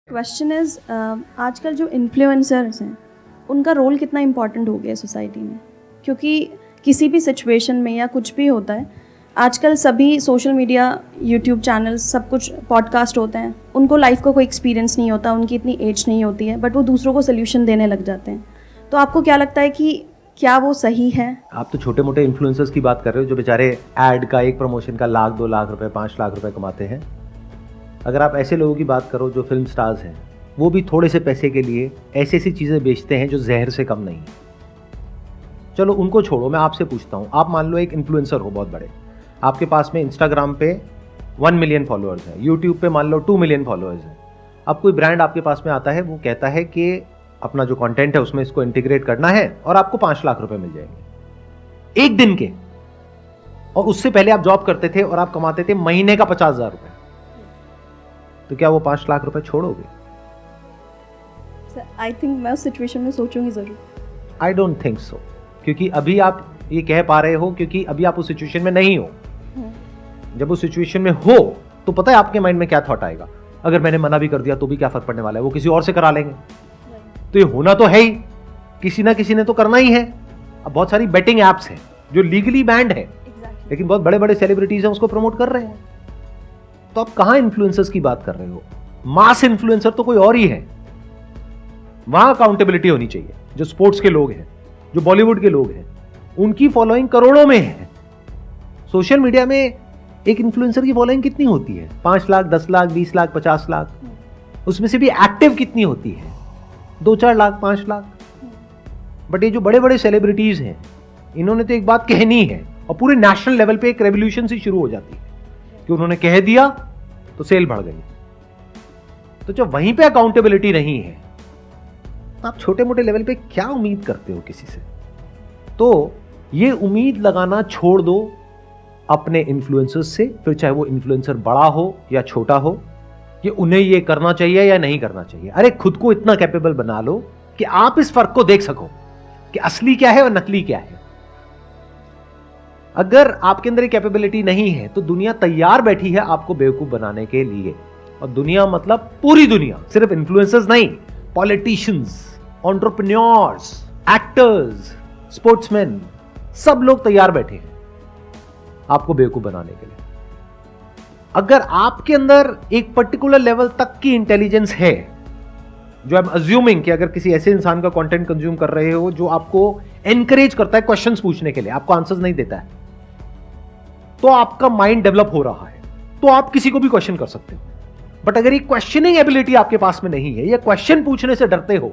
Question is आजकल जो influencers हैं उनका रोल कितना इम्पॉर्टेंट हो गया है सोसाइटी में, क्योंकि किसी भी सिचुएशन में या कुछ भी होता है आजकल सभी सोशल मीडिया, यूट्यूब चैनल्स, सब कुछ पॉडकास्ट होते हैं। उनको लाइफ का कोई एक्सपीरियंस नहीं होता, उनकी इतनी एज नहीं होती है, बट वो दूसरों को सोल्यूशन देने लग जाते हैं। तो आपको क्या लगता है कि क्या वो सही है? आप तो छोटे मोटे इन्फ्लुएंसर्स की बात कर रहे हो जो बेचारे ऐड का, एक प्रमोशन का 1 लाख 2 लाख रुपए 5 लाख रुपए कमाते हैं। अगर आप ऐसे लोगों की बात करो जो फिल्म स्टार्स हैं, वो भी थोड़े से पैसे के लिए ऐसी ऐसी चीज़ें बेचते हैं जो जहर से कम नहीं है। चलो उनको छोड़ो, मैं आपसे पूछता हूँ, आप मान लो एक इन्फ्लुएंसर हो बहुत बड़े, आपके पास में इंस्टाग्राम पे 1 मिलियन फॉलोअर्स हैं, यूट्यूब पे मान लो 2 मिलियन फॉलोअर्स हैं। अब कोई ब्रांड आपके पास में आता है, वो कहता है कि अपना जो कंटेंट है उसमें इसको इंटीग्रेट करना है और आपको 5 लाख रुपए मिल जाएंगे एक दिन के। और उससे पहले आप जॉब करते थे और आप कमाते थे महीने का 50,000 रुपए, तो क्या वो 5 लाख रुपए छोड़ोगे? आई थिंक मैं उस सिचुएशन में सोचूंगी ज़रूर। आई डोंट थिंक सो, क्योंकि अभी आप ये कह पा रहे हो क्योंकि अभी आप उस सिचुएशन में नहीं हो। जब उस सिचुएशन में हो तो पता है आपके माइंड में क्या थॉट आएगा, अगर मैंने मना भी कर दिया तो भी क्या फर्क पड़ने वाला है, वो किसी और से करा लेंगे। तो ये होना तो है ही, किसी ना किसी ने तो करना ही है। अब बहुत सारी बेटिंग एप्स हैं जो लीगली बैंड है, लेकिन बहुत बड़े बड़े सेलिब्रिटीज हैं उसको प्रमोट कर रहे हैं। तो आप कहां इन्फ्लुएंसर्स की बात कर रहे हो? मास इन्फ्लुएंसर तो कोई और ही है। वहां अकाउंटेबिलिटी होनी चाहिए। जो स्पोर्ट्स के लोग हैं, जो बॉलीवुड के लोग हैं, उनकी फॉलोइंग करोड़ों में है। सोशल मीडिया में एक इन्फ्लुएंसर की फॉलोइंग कितनी होती है? 5 लाख, 10 लाख, 20 लाख, 50 लाख। उसमें से भी एक्टिव कितनी होती है? 2-4 लाख, 5 लाख। बट ये जो बड़े बड़े सेलिब्रिटीज हैं, इन्होंने तो एक बात कहनी है और पूरे नेशनल लेवल पे एक रेवोल्यूशन सी शुरू हो जाती है कि उन्होंने कह दिया तो सेल बढ़ गई। तो जब वहीं पे अकाउंटेबिलिटी नहीं है तो आप छोटे मोटे लेवल पे क्या उम्मीद करते हो किसी से? तो ये उम्मीद लगाना छोड़ दो अपने इन्फ्लुएंसर्स से, फिर चाहे वो इन्फ्लुएंसर बड़ा हो या छोटा हो, कि उन्हें ये करना चाहिए या नहीं करना चाहिए। अरे खुद को इतना कैपेबल बना लो कि आप इस फर्क को देख सको कि असली क्या है और नकली क्या है। अगर आपके अंदर कैपेबिलिटी नहीं है तो दुनिया तैयार बैठी है आपको बेवकूफ बनाने के लिए। और दुनिया मतलब पूरी दुनिया, सिर्फ इन्फ्लुएंसर्स नहीं, पॉलिटिशियंस, एंटरप्रेन्योर्स, एक्टर्स, स्पोर्ट्समैन, सब लोग तैयार बैठे हैं आपको बेवकूफ बनाने के लिए। अगर आपके अंदर एक पर्टिकुलर लेवल तक की इंटेलिजेंस है, जो आई एम अज्यूमिंग कि अगर किसी ऐसे इंसान का कंटेंट कंज्यूम कर रहे हो जो आपको एनकरेज करता है क्वेश्चंस पूछने के लिए, आपको आंसर्स नहीं देता है, तो आपका माइंड डेवलप हो रहा है, तो आप किसी को भी क्वेश्चन कर सकते हो। बट अगर ये क्वेश्चनिंग एबिलिटी आपके पास में नहीं है या क्वेश्चन पूछने से डरते हो,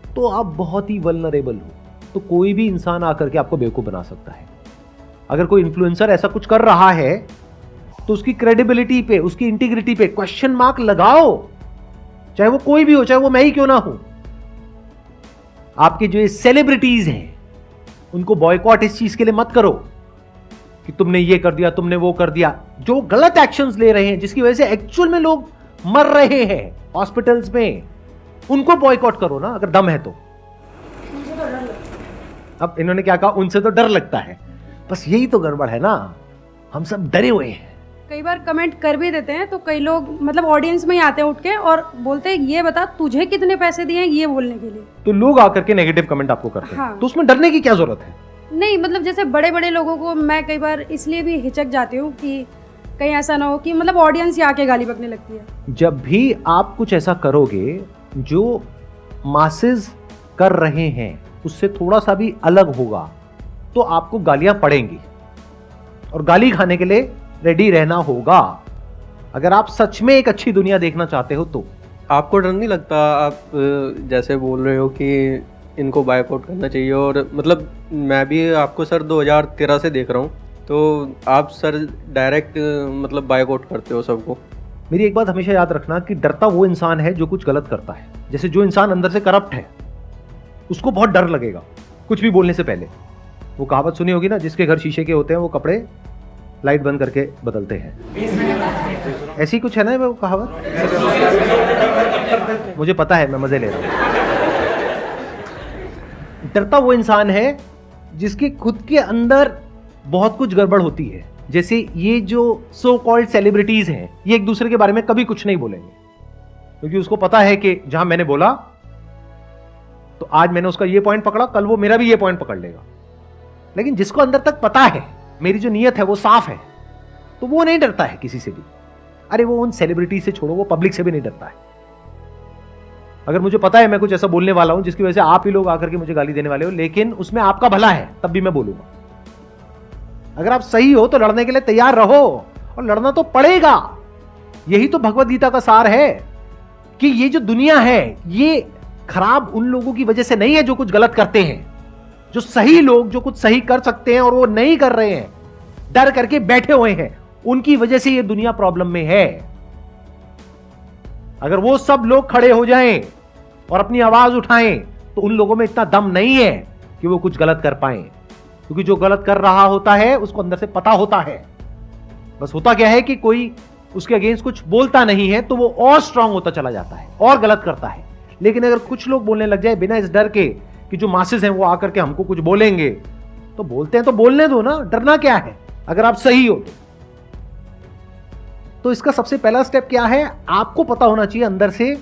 तो आप बहुत ही वल्नरेबल हो। तो कोई भी इंसान आकर के आपको बेवकूफ बना सकता है। अगर कोई इन्फ्लुएंसर ऐसा कुछ कर रहा है तो उसकी क्रेडिबिलिटी पे, उसकी इंटीग्रिटी पे क्वेश्चन मार्क लगाओ, चाहे वो कोई भी हो, चाहे वो मैं ही क्यों ना हूं। आपके जो सेलिब्रिटीज हैं उनको बॉयकॉट इस चीज के लिए मत करो कि तुमने ये कर दिया, तुमने वो कर दिया। जो गलत एक्शंस ले रहे हैं, जिसकी वजह से एक्चुअल में लोग मर रहे हैं हॉस्पिटल्स में, उनको बॉयकॉट करो ना अगर दम है तो। अब इन्होंने क्या कहा, उनसे तो डर लगता है। बस यही तो गड़बड़ है ना, हम सब डरे हुए हैं। कई बार कमेंट कर भी देते हैं तो कई लोग मतलब ऑडियंस में ही आते हैं उठ के और बोलते हैं ये बता तुझे कितने पैसे दिए हैं ये बोलने के लिए। तो लोग आकर के नेगेटिव कमेंट आपको करते हैं। हाँ। तो उसमें डरने की क्या जरूरत है? नहीं मतलब जैसे बड़े बड़े लोगों को मैं कई बार इसलिए भी हिचक जाती हूँ कि कहीं ऐसा ना हो कि मतलब ऑडियंस ही आके गाली बकने लगती है। जब भी आप कुछ ऐसा करोगे जो मासेस कर रहे हैं उससे थोड़ा सा भी अलग होगा, तो आपको गालियां पड़ेंगी और गाली खाने के लिए रेडी रहना होगा, अगर आप सच में एक अच्छी दुनिया देखना चाहते हो तो। आपको डर नहीं लगता? आप जैसे बोल रहे हो कि इनको बायकॉट करना चाहिए, और मतलब मैं भी आपको सर 2013 से देख रहा हूँ, तो आप सर डायरेक्ट मतलब बायकॉट करते हो सबको। मेरी एक बात हमेशा याद रखना कि डरता वो इंसान है जो कुछ गलत करता है। जैसे जो इंसान अंदर से करप्ट है उसको बहुत डर लगेगा कुछ भी बोलने से पहले। वो कहावत सुनी होगी ना, जिसके घर शीशे के होते हैं वो कपड़े लाइट बंद करके बदलते हैं। ऐसी कुछ है ना वो कहावत, मुझे पता है, मैं मजे ले रहा हूं। डरता वो इंसान है जिसके खुद के अंदर बहुत कुछ गड़बड़ होती है। जैसे ये जो सो कॉल्ड सेलिब्रिटीज हैं, ये एक दूसरे के बारे में कभी कुछ नहीं बोलेंगे, क्योंकि उसको पता है कि जहां मैंने बोला तो आज मैंने उसका ये पॉइंट पकड़ा, कल वो मेरा भी ये पॉइंट पकड़ लेगा। लेकिन जिसको अंदर तक पता है मेरी जो नीयत है वो साफ है, तो वो नहीं डरता है किसी से भी। अरे वो उन सेलिब्रिटी से छोड़ो, वो पब्लिक से भी नहीं डरता है। अगर मुझे पता है मैं कुछ ऐसा बोलने वाला हूं जिसकी वजह से आप ही लोग आकर के मुझे गाली देने वाले हो, लेकिन उसमें आपका भला है, तब भी मैं बोलूंगा। अगर आप सही हो तो लड़ने के लिए तैयार रहो, और लड़ना तो पड़ेगा। यही तो भगवत गीता का सार है कि ये जो दुनिया है ये खराब उन लोगों की वजह से नहीं है जो कुछ गलत करते हैं। जो सही लोग जो कुछ सही कर सकते हैं और वो नहीं कर रहे हैं, डर करके बैठे हुए हैं, उनकी वजह से ये दुनिया प्रॉब्लम में है। अगर वो सब लोग खड़े हो जाएं और अपनी आवाज उठाएं तो उन लोगों में इतना दम नहीं है कि वो कुछ गलत कर पाएं, क्योंकि जो गलत कर रहा होता है उसको अंदर से पता होता है। बस होता क्या है कि कोई उसके अगेंस्ट कुछ बोलता नहीं है तो वो और स्ट्रांग होता चला जाता है और गलत करता है। लेकिन अगर कुछ लोग बोलने लग जाए बिना इस डर के कि जो मासेस हैं वो आकर के हमको कुछ बोलेंगे, तो बोलते हैं तो बोलने दो ना, डरना क्या है अगर आप सही हो तो इसका सबसे पहला स्टेप क्या है, आपको पता होना चाहिए अंदर से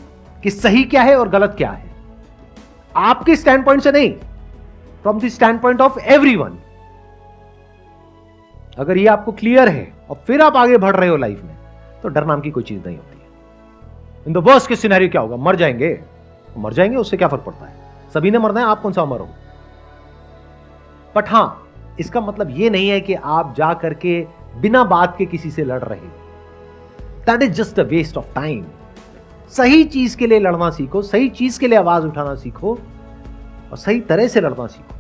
कि सही क्या है और गलत क्या है। आपके स्टैंड पॉइंट से नहीं, from the stand point of everyone. अगर ये आपको क्लियर है और फिर आप आगे बढ़ रहे हो लाइफ में, तो डर नाम की कोई चीज नहीं होती है। In the worst case scenario क्या होगा, मर जाएंगे, मर जाएंगे, उससे क्या फर्क पड़ता है, सभी ने मरना है, आप कौन सा मरो। बट हां, इसका मतलब यह नहीं है कि आप जा करके बिना बात के किसी से लड़ रहे हो। That is just a waste of time. सही चीज के लिए लड़ना सीखो, सही चीज के लिए आवाज उठाना सीखो और सही तरह से लड़ना सीखो।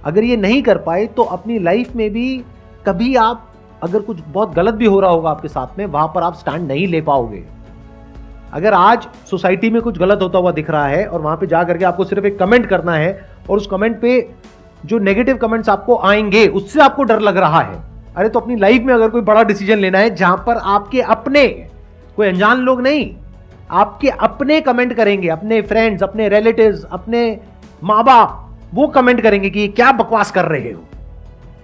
अगर ये नहीं कर पाए तो अपनी लाइफ में भी कभी आप, अगर कुछ बहुत गलत भी हो रहा होगा आपके साथ में, वहां पर आप स्टैंड नहीं ले पाओगे। अगर आज सोसाइटी में कुछ गलत होता हुआ दिख रहा है और वहां पे जा करके आपको सिर्फ एक कमेंट करना है और उस कमेंट पे जो नेगेटिव कमेंट्स आपको आएंगे उससे आपको डर लग रहा है, अरे तो अपनी लाइफ में अगर कोई बड़ा डिसीजन लेना है जहां पर आपके अपने, कोई अनजान लोग नहीं, आपके अपने कमेंट करेंगे, अपने फ्रेंड्स, अपने रिलेटिव्स, अपने माँ बाप, वो कमेंट करेंगे कि क्या बकवास कर रहे हो,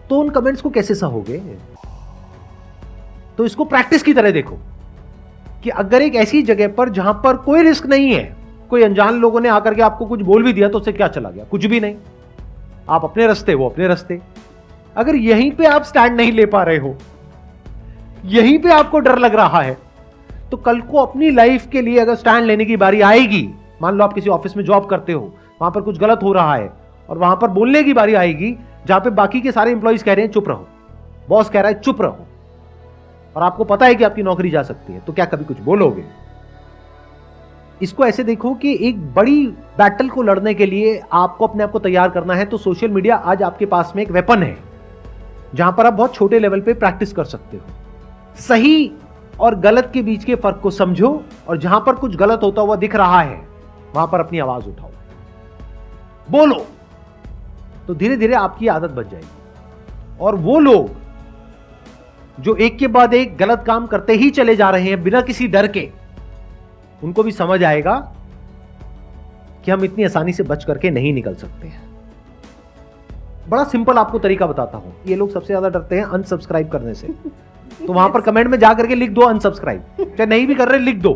तो उन कमेंट्स को कैसे सहोगे। तो इसको प्रैक्टिस की तरह देखो कि अगर एक ऐसी जगह पर जहां पर कोई रिस्क नहीं है, कोई अनजान लोगों ने आकर के आपको कुछ बोल भी दिया तो उससे क्या चला गया, कुछ भी नहीं, आप अपने रास्ते, वो अपने रास्ते। अगर यहीं पे आप स्टैंड नहीं ले पा रहे हो, यहीं पे आपको डर लग रहा है, तो कल को अपनी लाइफ के लिए अगर स्टैंड लेने की बारी आएगी, मान लो आप किसी ऑफिस में जॉब करते हो, वहां पर कुछ गलत हो रहा है और वहां पर बोलने की बारी आएगी जहां पे बाकी के सारे इंप्लॉइज कह रहे हैं चुप रहो, बॉस कह रहा है चुप रहो, और आपको पता है कि आपकी नौकरी जा सकती है, तो क्या कभी कुछ बोलोगे। इसको ऐसे देखो कि एक बड़ी बैटल को लड़ने के लिए आपको अपने आप को तैयार करना है, तो सोशल मीडिया आज आपके पास में एक वेपन है जहां पर आप बहुत छोटे लेवल पे प्रैक्टिस कर सकते हो। सही और गलत के बीच के फर्क को समझो और जहां पर कुछ गलत होता हुआ दिख रहा है वहां पर अपनी आवाज उठाओ, बोलो, तो धीरे धीरे आपकी आदत बन जाएगी। और वो लोग जो एक के बाद एक गलत काम करते ही चले जा रहे हैं बिना किसी डर के, उनको भी समझ आएगा कि हम इतनी आसानी से बच करके नहीं निकल सकते हैं। बड़ा सिंपल आपको तरीका बताता हूं। ये लोग सबसे ज्यादा डरते हैं अनसब्सक्राइब करने से, तो वहां पर कमेंट में जाकर के लिख दो अनसब्सक्राइब, चाहे नहीं भी कर रहे लिख दो।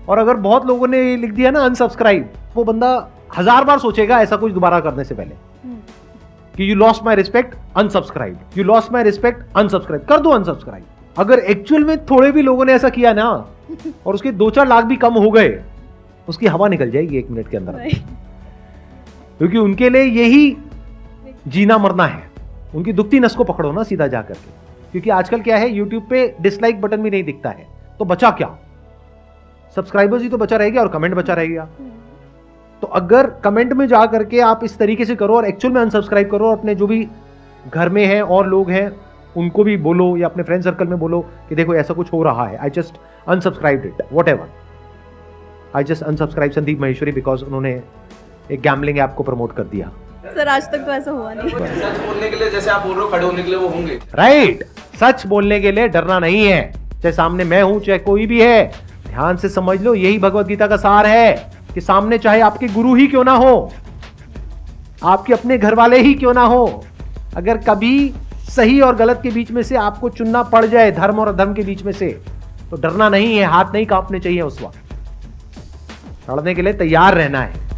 और अगर बहुत लोगों ने लिख दिया ना अनसब्सक्राइब, वो बंदा 1000 बार सोचेगा ऐसा कुछ दोबारा करने से पहले कि you lost my respect unsubscribe, you lost my respect unsubscribe, कर दो अनसब्सक्राइब। अगर एक्चुअल में थोड़े भी लोगों ने ऐसा किया ना और उसके 2-4 लाख भी कम हो गए, उसकी हवा निकल जाएगी 1 मिनट के अंदर, क्योंकि उनके लिए यही जीना मरना है। उनकी दुखती नस को पकड़ो ना सीधा जाकर के, क्योंकि आजकल क्या है, यूट्यूब पे डिसलाइक बटन भी नहीं दिखता है, तो बचा क्या, सब्सक्राइबर्स ही तो बचा रहेगा और कमेंट बचा रहेगा। तो अगर कमेंट में जा करके आप इस तरीके से करो और एक्चुअल में अनसब्सक्राइब करो, अपने जो भी घर में हैं और लोग हैं उनको भी बोलो या अपने फ्रेंड सर्कल में बोलो कि देखो ऐसा कुछ हो रहा है, I just unsubscribed it, whatever, I just unsubscribe Sandeep Maheshwari because उन्होंने एक गैम्बलिंग ऐप को प्रमोट कर दिया। सर आज तक तो ऐसा हुआ नहीं। सच बोलने के लिए जैसे आप बोल रहे हो, खड़े होने के लिए वो होंगे। राइट, सच बोलने के लिए डरना नहीं है, चाहे सामने मैं हूं चाहे कोई भी है। ध्यान से समझ लो, यही भगवत गीता का सार है कि सामने चाहे आपके गुरु ही क्यों ना हो, आपके अपने घर वाले ही क्यों ना हो, अगर कभी सही और गलत के बीच में से आपको चुनना पड़ जाए, धर्म और अधर्म के बीच में से, तो डरना नहीं है, हाथ नहीं कांपने चाहिए उस वक्त। लड़ने के लिए तैयार रहना है।